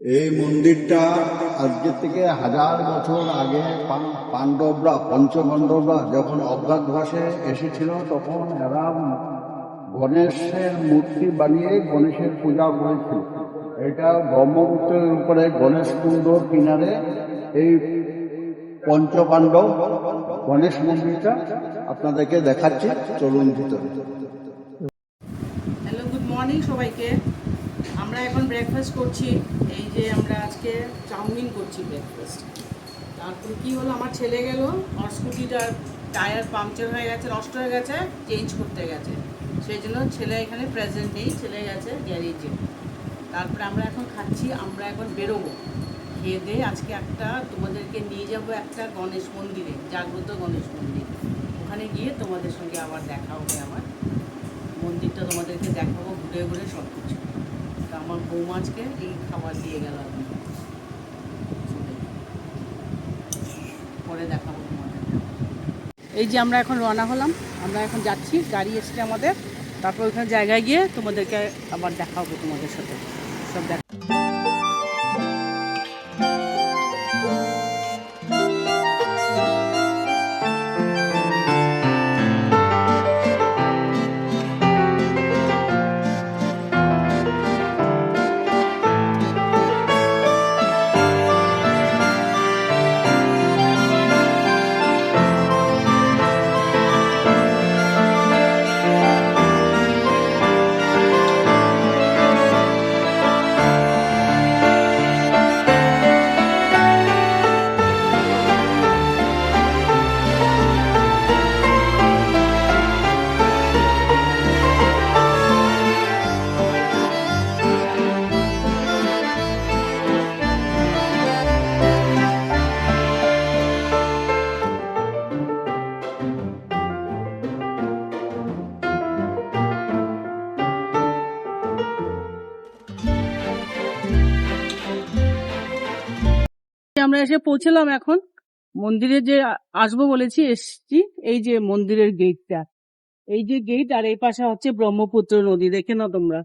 এই মন্দিরটা আজকের থেকে 1000 বছর আগে পঞ্চপাণ্ডবরা যখন অজ্ঞাতবাসে এসেছিল তখন এরা গণেশের মূর্তি বানিয়ে গণেশের পূজা করেছিল। এটা ব্রহ্মপুত্রের উপরে গণেশ কুণ্ডর কিনারে এই পঞ্চপাণ্ডব গণেশ মন্দিরটা আপনাদেরকে দেখাচ্ছি, চলুন ভিতরে। হ্যালো, গুড মর্নিং সবাইকে। আমরা এখন ব্রেকফাস্ট করছি। এই যে আমরা আজকে চাউমিন করছি ব্রেকফাস্ট। তারপরে কী হলো, আমার ছেলে গেল, ওর স্কুটিটার টায়ার পাংচার হয়ে গেছে, নষ্ট হয়ে গেছে, চেঞ্জ করতে গেছে। সেই জন্য ছেলে এখানে প্রেজেন্ট নেই, ছেলে গেছে গ্যারেজে। তারপরে আমরা এখন খাচ্ছি, আমরা এখন বেরোবো। খেয়ে দিয়ে আজকে তোমাদেরকে নিয়ে যাব একটা গণেশ মন্দিরে, জাগ্রত গণেশ মন্দির। ওখানে গিয়ে তোমাদের সঙ্গে আবার দেখা হবে। আমার মন্দিরটা তোমাদেরকে দেখাবো ঘুরে ঘুরে সব কিছু। তা আমার বৌমা আজকে এই খাবার দিয়ে গেল, পরে দেখাবো তোমাদের। এই যে আমরা এখন রওনা হলাম, আমরা এখন যাচ্ছি, গাড়ি এসছে আমাদের। তারপর ওখানে জায়গায় গিয়ে তোমাদেরকে আবার দেখাবো তোমাদের সাথে সব দেখা। আমরা এসে পৌঁছলাম এখন মন্দিরে, যে আসবো বলেছি এসছি। এই যে মন্দিরের গেটটা, এই যে গেট, আর এই পাশে হচ্ছে ব্রহ্মপুত্র নদী। দেখে নাও তোমরা,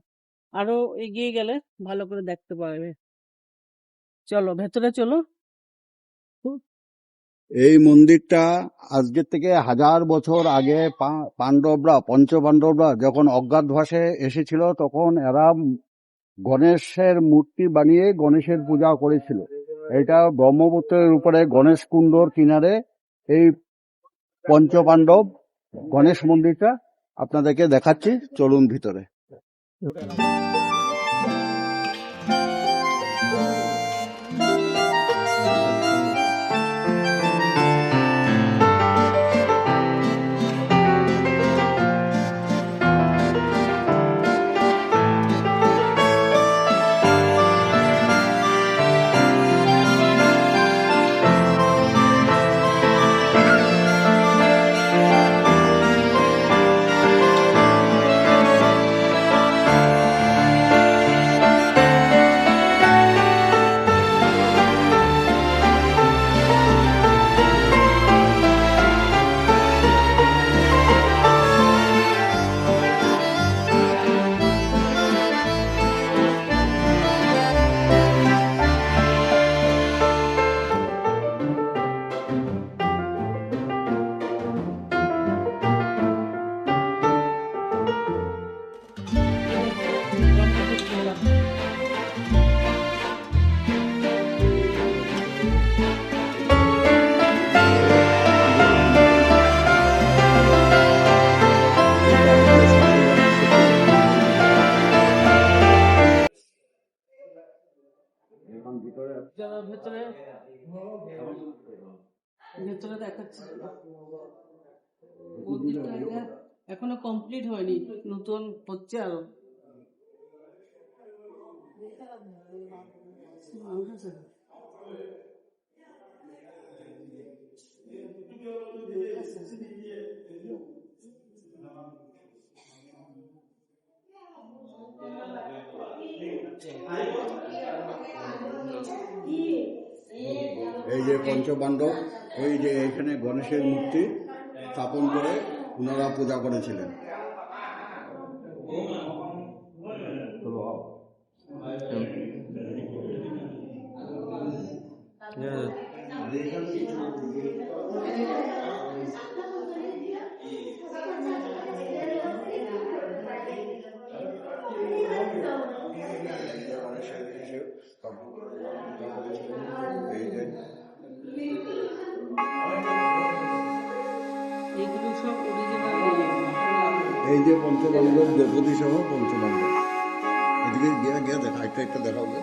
আরো এগিয়ে গেলে ভালো করে দেখতে পারবে। চলো ভেতরে চলো। এই মন্দিরটা আজকের থেকে 1000 বছর আগে পঞ্চপাণ্ডবরা যখন অজ্ঞাতবাসে এসেছিল তখন এরা গণেশের মূর্তি বানিয়ে গণেশের পূজা করেছিল। এটা ব্রহ্মপুত্রের উপরে গণেশ কুণ্ডর কিনারে এই পঞ্চপাণ্ডব গণেশ মন্দিরটা আপনাদেরকে দেখাচ্ছি, চলুন ভিতরে। ভেতরে ভেতরে দেখাচ্ছি। মন্দিরটা এখনো কমপ্লিট হয়নি, নতুন হচ্ছে আরো। এই যে পঞ্চপাণ্ডব, ওই যে এখানে গণেশের মূর্তি স্থাপন করে ওনারা পূজা করেছিলেন। এই যে পঞ্চপাণ্ডব, দ্রৌপদী সহ পঞ্চপাণ্ডব। এদিকে গিয়ে গিয়ে দেখা, একটা দেখাও যে।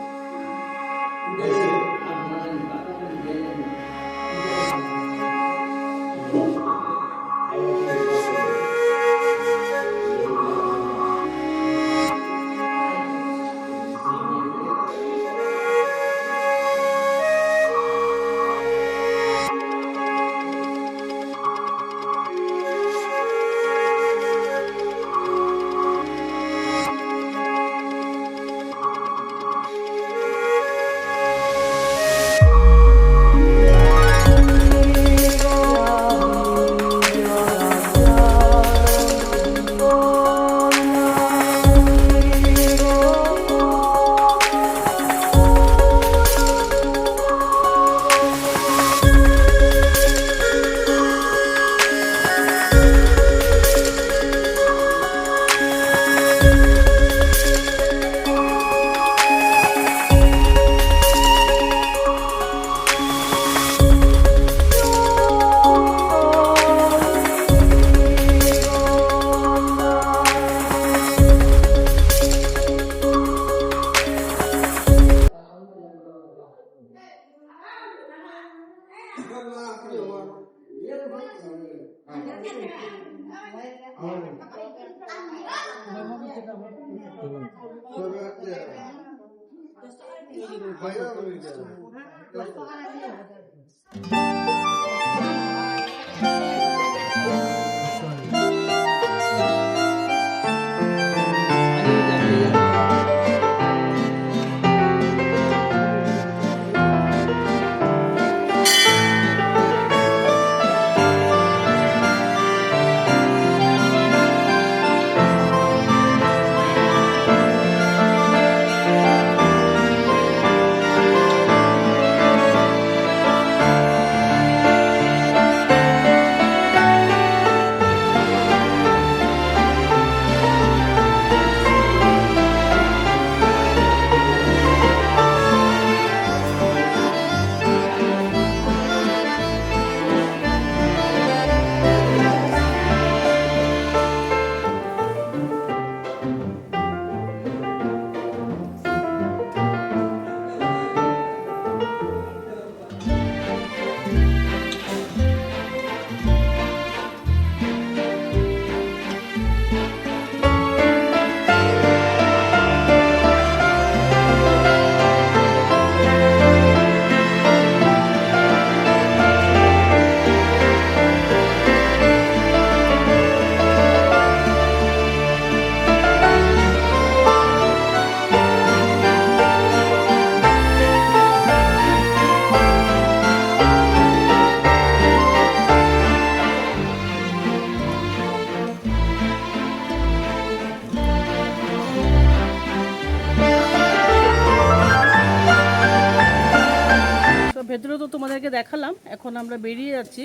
ভেতরে তো তোমাদেরকে দেখালাম, এখন আমরা বেরিয়ে যাচ্ছি।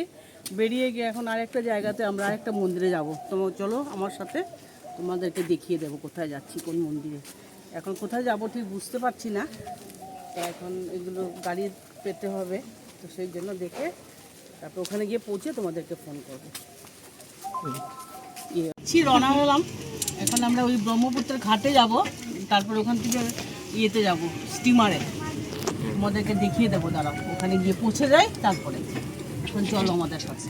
বেরিয়ে গিয়ে এখন আরেকটা জায়গাতে আমরা আরেকটা মন্দিরে যাব। তোমরা চলো আমার সাথে, তোমাদেরকে দেখিয়ে দেবো কোথায় যাচ্ছি, কোন মন্দিরে। এখন কোথায় যাব ঠিক বুঝতে পারছি না, তা এখন এগুলো গাড়ি পেতে হবে, তো সেই জন্য দেখে তারপর ওখানে গিয়ে পৌঁছে তোমাদেরকে ফোন করবো। রওনা হলাম, এখন আমরা ওই ব্রহ্মপুত্রের ঘাটে যাব, তারপর ওখান থেকে ইয়েতে যাব স্টিমারে, তোমাদেরকে দেখিয়ে দেবো। দাঁড়াও ওখানে গিয়ে পৌঁছে যাই, তারপরে এখন চলো আমাদের সাথে।